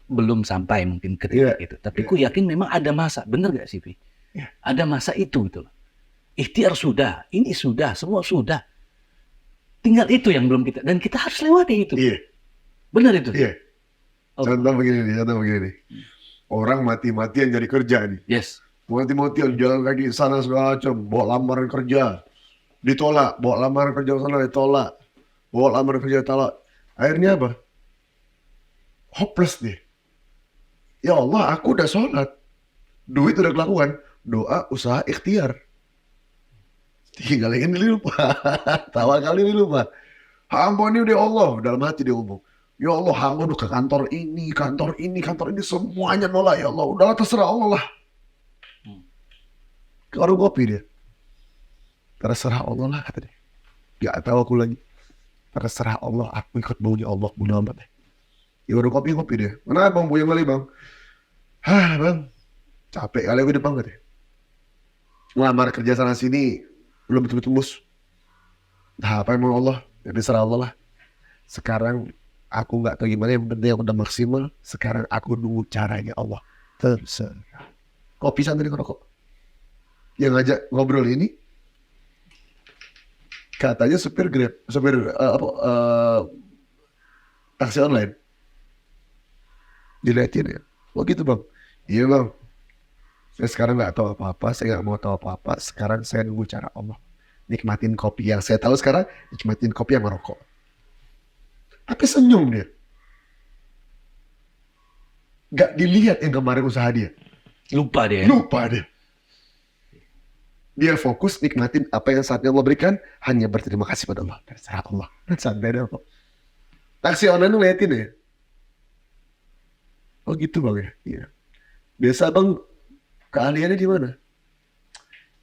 Speaker 2: belum sampai mungkin ketika itu, tapi aku yakin memang ada masa, bener nggak sih, Vi? Ada masa itu gitu loh. Ikhtiar sudah, ini sudah, semua sudah. Tinggal itu yang belum kita, dan kita harus lewati itu. Benar itu.
Speaker 1: Contoh begini. Orang mati-matian jadi kerja nih.
Speaker 2: Yes.
Speaker 1: Mati-matian jalan kaki sana segala macam, bawa lamaran kerja ditolak, bawa lamaran kerja sana ditolak, bawa lamaran kerja ditolak. Akhirnya apa? Hopeless deh. Ya Allah, aku udah sholat, duit udah kelakuan, doa, usaha, ikhtiar. Tinggal ini lupa, tawa kali ini lupa. Hamba ini udah Allah, dalam hati dia ngomong, ya Allah, hamba udah ke kantor ini, semuanya nolak ya Allah. Udahlah terserah Allah lah. Ke warung kopi dia. Terserah Allah lah kata dia. Gak tahu aku lagi. Terserah Allah, aku ikut maunya Allah, bodo amat deh. Ya warung kopi dia. Mana bang, buyang kali bang? Bang, capek kali aku di depan katanya. Ngelamar kerja sana sini, belum tembus. Nah apa emang Allah? Ya terserah Allah lah. Sekarang aku gak tahu gimana, yang penting aku udah maksimal. Sekarang aku nunggu caranya Allah. Terserah. Kopi santri ngerokok. Yang ngajak ngobrol ini katanya supir Grab, taksi online. Dilihatin ya. Oh gitu bang. Iya bang. Saya sekarang nggak tahu apa-apa. Saya nggak mau tahu apa-apa. Sekarang saya nunggu cara Allah. Nikmatin kopi yang saya tahu sekarang. Nikmatin kopi yang merokok. Tapi senyum dia. Gak dilihat yang kemarin usaha dia.
Speaker 2: Lupa dia.
Speaker 1: Dia fokus nikmatin apa yang saatnya Allah berikan, hanya berterima kasih pada Allah. Terserah Allah. Santai deh kok. Taksi online ngeliatin ya. Oh gitu bang ya. Iya. Biasa bang, keahliannya di mana?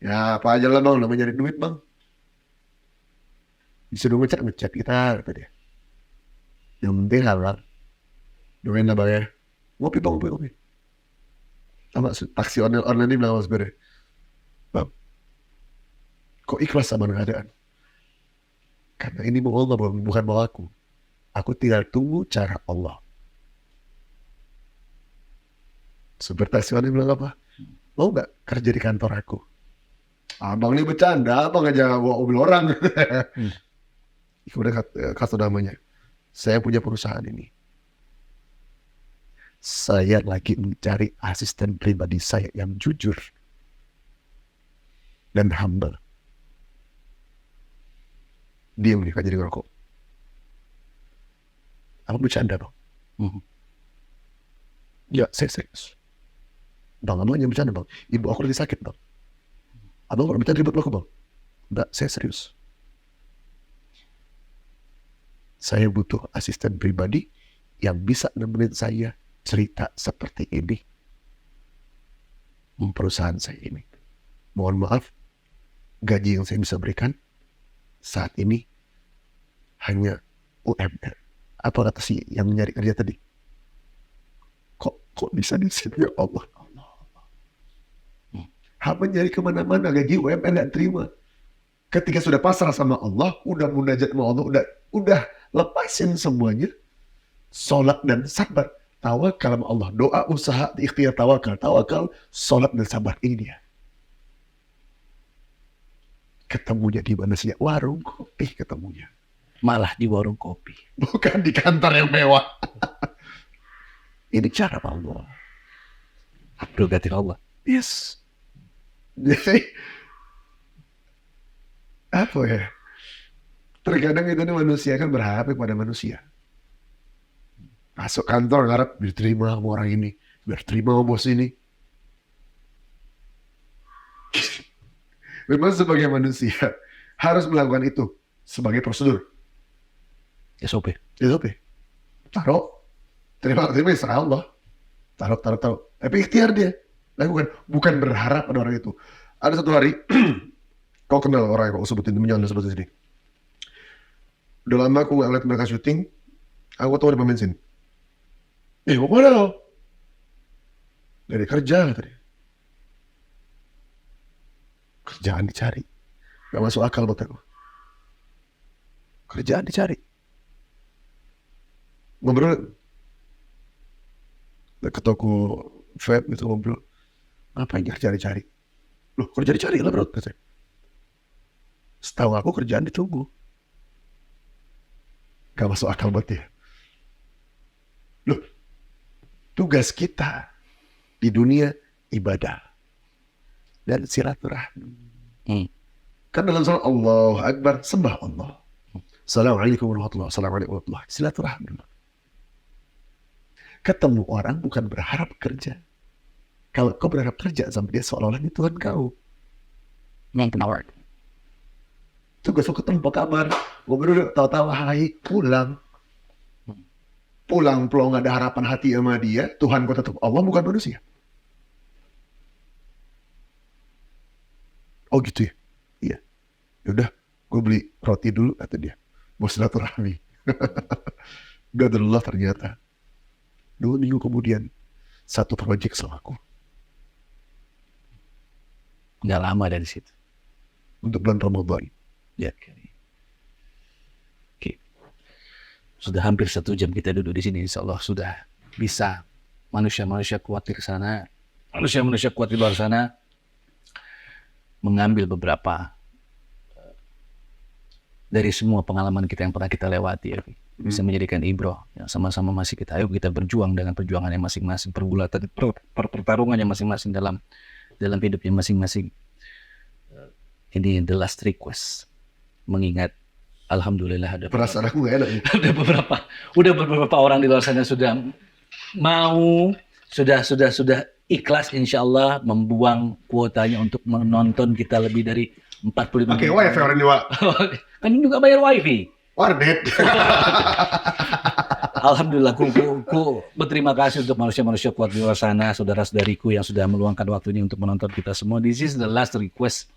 Speaker 1: Ya apa aja lah bang, namanya nyari duit bang. Disuruh ngecat kita, kata dia. Yang penting halal. Doain lah bang ya. Ngopi bang, ngopi. Sama taksi online ini bilang sama sebenarnya, bang, kok ikhlas sama keadaan? Karena ini mau Allah, bukan mau aku. Aku tinggal tunggu cara Allah. Super taksi online bilang apa? Mau nggak kerja di kantor aku? Abang ini bercanda, abang aja bawa mobil orang. Kemudian kata namanya, saya punya perusahaan ini. Saya lagi mencari asisten pribadi saya yang jujur dan humble. Diam nih, jadi ngerokok. Apa bercanda bang? Ya, saya serius. Bang, abang jangan bercanda bang. Ibu aku lagi sakit bang. Abang kalau bercanda ribet aku bang. Enggak, saya serius. Saya butuh asisten pribadi yang bisa nemenin saya cerita seperti ini. Perusahaan saya ini. Mohon maaf, gaji yang saya bisa berikan saat ini hanya UMR. Apa kata si yang nyari kerja tadi? Kok bisa di sini ya Allah? Hamba nyari kemana-mana, gaji UMR nggak terima. Ketika sudah pasrah sama Allah, udah munajat sama Allah, udah lepasin semuanya, sholat dan sabar. Tawakal sama Allah, doa, usaha, ikhtiar, tawakal, sholat dan sabar. Ini dia. Ketemunya di mana sih? Warung kopi ketemunya.
Speaker 2: Malah di warung kopi.
Speaker 1: Bukan di kantor yang mewah. Ini cara Allah.
Speaker 2: Prerogatif Allah.
Speaker 1: Yes. Jadi, apa ya? Terkadang itu manusia kan berharap kepada manusia. Masuk kantor ngarep diterima sama orang ini, biar terima sama bos ini. Memang sebagai manusia harus melakukan itu sebagai prosedur.
Speaker 2: SOP.
Speaker 1: Taruh, terima serah Allah. Taruh. Tapi ikhtiar dia lakukan, bukan berharap pada orang itu. Ada satu hari, kau kenal orang yang kau sebutin demi jangan sebutin sini. Udah lama aku nggak ngeliat mereka syuting, aku tahu di pom bensin. Mau kemana lo? Dari kerja tadi. Kerjaan dicari, gak masuk akal buat aku. Kerjaan dicari. Ngobrol ke toko vape gitu, ngobrol. Ngapain kerja dicari? Loh, kerja dicari lah bro. Setahu aku kerjaan ditunggu. Gak masuk akal buat dia. Loh, tugas kita di dunia ibadah dan silaturahmi. Kan dalam surah Allah Akbar, sembah Allah. Assalamualaikum warahmatullahi wabarakatuh. Silaturahmi. Ketemu orang bukan berharap kerja. Kalau kau berharap kerja sama dia, seolah-olah ini Tuhan kau. Tugas kau ketemu, apa kabar? Ngobrol, tahu-tahu, hai, pulang. Pulang nggak ada harapan hati sama dia. Tuhan kau tetap Allah, bukan manusia. Oh gitu ya? Iya. Yaudah, gue beli roti dulu, kata dia. Mau silaturahmi. Gadullah ternyata. 2 minggu kemudian, satu proyek sama aku.
Speaker 2: Nggak lama dari situ.
Speaker 1: Untuk bulan Ramadan.
Speaker 2: Ya. Oke. Sudah hampir 1 jam kita duduk di sini. Insya Allah sudah bisa manusia-manusia kuat di sana, manusia-manusia kuat di luar sana mengambil beberapa dari semua pengalaman kita yang pernah kita lewati, ya. Bisa menjadikan ibroh. Ya, sama-sama masih ayo kita berjuang dengan perjuangannya masing-masing, pergulatan, pertarungannya masing-masing dalam hidupnya masing-masing. Ini the last request. Mengingat alhamdulillah ada
Speaker 1: perasaan aku gak enak nih.
Speaker 2: Udah beberapa orang di luar sana sudah mau, sudah ikhlas insya Allah membuang kuotanya untuk menonton kita lebih dari 45
Speaker 1: Pakai
Speaker 2: menit.
Speaker 1: wifi orang ini, Wak.
Speaker 2: Kan juga bayar wifi.
Speaker 1: Warnet.
Speaker 2: Alhamdulillah, ku berterima kasih untuk manusia-manusia kuat di luar sana, saudara-saudariku yang sudah meluangkan waktu ini untuk menonton kita semua. This is the last request.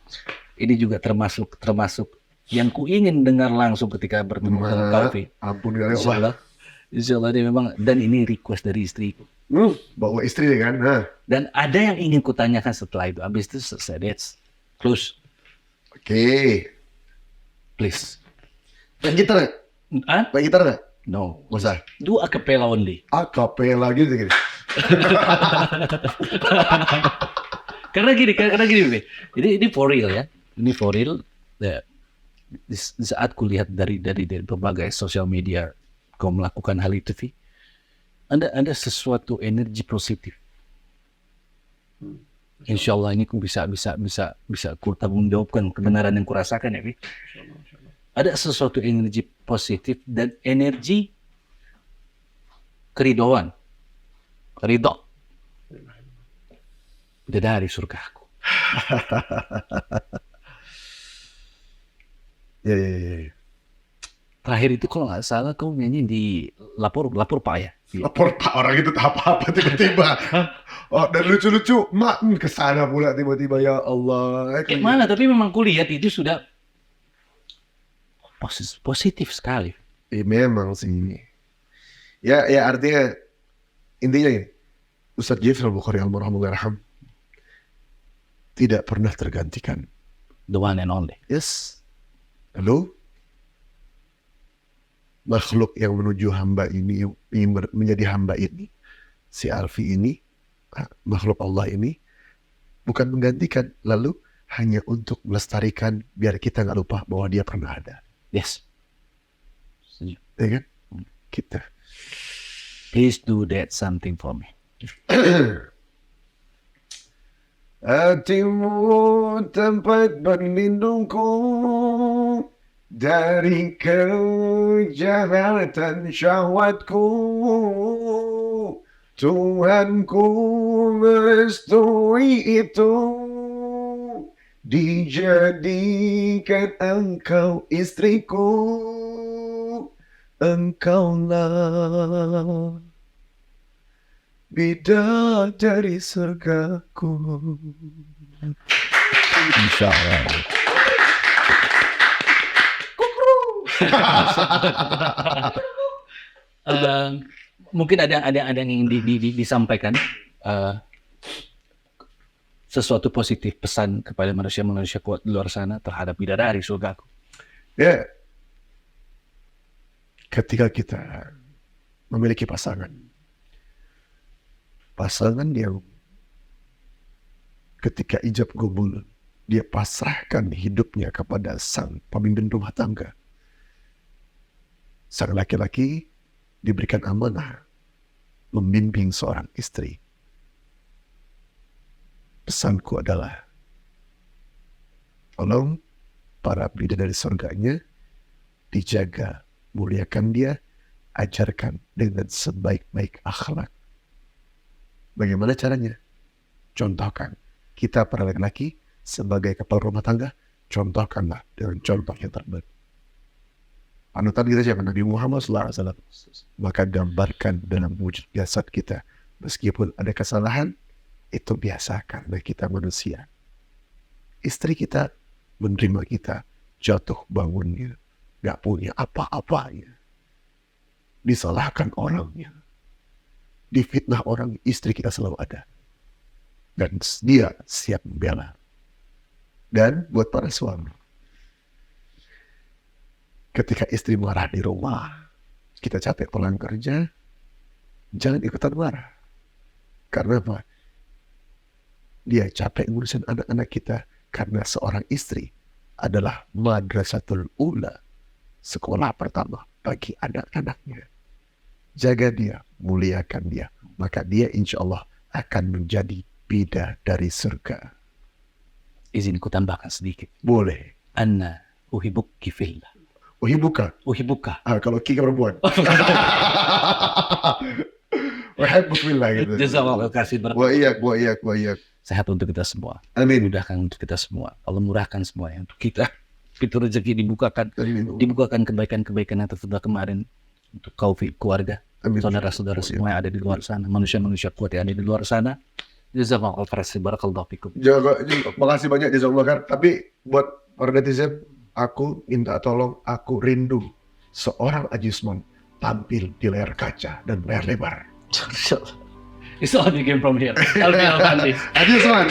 Speaker 2: Ini juga termasuk yang ku ingin dengar langsung ketika bertemu dengan Kaufi.
Speaker 1: Ampun ya
Speaker 2: Insya
Speaker 1: Allah.
Speaker 2: Allah, insya Allah ini memang, dan ini request dari istriku.
Speaker 1: Bawa istri deh kan. Nah.
Speaker 2: Dan ada yang ingin kutanyakan setelah itu. Habis itu selesai. That's close.
Speaker 1: Oke.
Speaker 2: Please.
Speaker 1: Main gitar nggak?
Speaker 2: Ah?
Speaker 1: Main gitar nggak?
Speaker 2: No.
Speaker 1: Masa?
Speaker 2: Do a cappella only.
Speaker 1: Akapela gitu.
Speaker 2: Karena gini, Be. Ini for real ya. Ini for real. Di saat kulihat dari berbagai sosial media kau melakukan hal itu, Vi, ada sesuatu energi positif. Insya Allah ini ku bisa ku tanggung jawabkan kebenaran yang kurasakan ya, Vi. Ada sesuatu energi positif dan energi keridhaan. Ridho. Dari surgaku.
Speaker 1: Ya.
Speaker 2: Terakhir itu kalau nggak salah kau nyanyi di lapor Pak ya.
Speaker 1: Lapor Pak, orang itu tak apa-apa tiba-tiba. Oh, dan lucu-lucu, kesana pula tiba-tiba, ya Allah.
Speaker 2: Kayak mana? Tapi memang kulihat itu sudah positif sekali.
Speaker 1: Memang sih. Ya artinya intinya ini, Ustadz Jafar Al-Bukhari Al-Marhamullah tidak pernah tergantikan.
Speaker 2: The one and only.
Speaker 1: Yes. Lalu makhluk yang menuju hamba ini, ingin menjadi hamba ini, si Alfi ini, makhluk Allah ini, bukan menggantikan, lalu hanya untuk melestarikan biar kita nggak lupa bahwa dia pernah ada.
Speaker 2: Yes.
Speaker 1: Ya kan? Kita.
Speaker 2: Please do that something for me.
Speaker 1: Hatimu tempat berlindungku dari kejahatan syahwatku. Tuhanku merestui itu, dijadikan engkau istriku. Engkaulah bidadari surgaku.
Speaker 2: Insya Allah. Mungkin ada yang ingin disampaikan, sesuatu positif pesan kepada manusia-manusia kuat di luar sana terhadap bidadari surgaku.
Speaker 1: Ya, ketika kita memiliki pasangan yang ketika ijab qabul dia pasrahkan hidupnya kepada sang pemimpin rumah tangga, sang laki-laki diberikan amanah membimbing seorang istri. Pesanku adalah, tolong para bidadari surganya dijaga, muliakan dia, ajarkan dengan sebaik-baik akhlak. Bagaimana caranya? Contohkan. Kita para laki-laki sebagai kepala rumah tangga, contohkanlah dengan contoh yang terbaik. Panutan kita siapa? Nabi Muhammad SAW. Maka gambarkan dalam wujud jasad kita. Meskipun ada kesalahan, itu biasa karena kita manusia. Istri kita menerima kita jatuh bangunnya, gak punya apa-apanya, disalahkan orangnya, difitnah orang, istri kita selalu ada. Dan dia siap membela. Dan buat para suami, ketika istri marah di rumah, kita capek pulang kerja, jangan ikutan marah. Karena apa? Dia capek ngurusin anak-anak kita, karena seorang istri adalah madrasatul ula, sekolah pertama bagi anak-anaknya. Jaga dia, muliakan dia, maka dia insya Allah akan menjadi bidadari surga.
Speaker 2: Izin ku tambahkan sedikit.
Speaker 1: Boleh.
Speaker 2: Anna uhibbuki fillah.
Speaker 1: Uhibuka.
Speaker 2: Uhibuka.
Speaker 1: Kalau Ki perempuan. Wahabuk billah gitu.
Speaker 2: Jazakallah kasih
Speaker 1: Wa iyak, wa iyak, wa iyak.
Speaker 2: sehat untuk kita semua.
Speaker 1: Amin.
Speaker 2: Mudahkan untuk kita semua. Allah murahkan semuanya untuk kita. Pintu rezeki dibukakan.
Speaker 1: Amin.
Speaker 2: Dibukakan kebaikan-kebaikan yang tertunda kemarin untuk kau keluarga,
Speaker 1: Amin.
Speaker 2: saudara-saudara semua yang ada di luar sana, manusia-manusia kuat yang ada di luar sana. Jazakallah khairan, barakallahu fikum.
Speaker 1: Makasih banyak jazakallah khair. Tapi buat para netizen, aku minta tolong, aku rindu seorang Ajisman tampil di layar kaca dan layar lebar.
Speaker 2: It's all you came from here. I'll be Al-Fandi.
Speaker 1: Ajisman.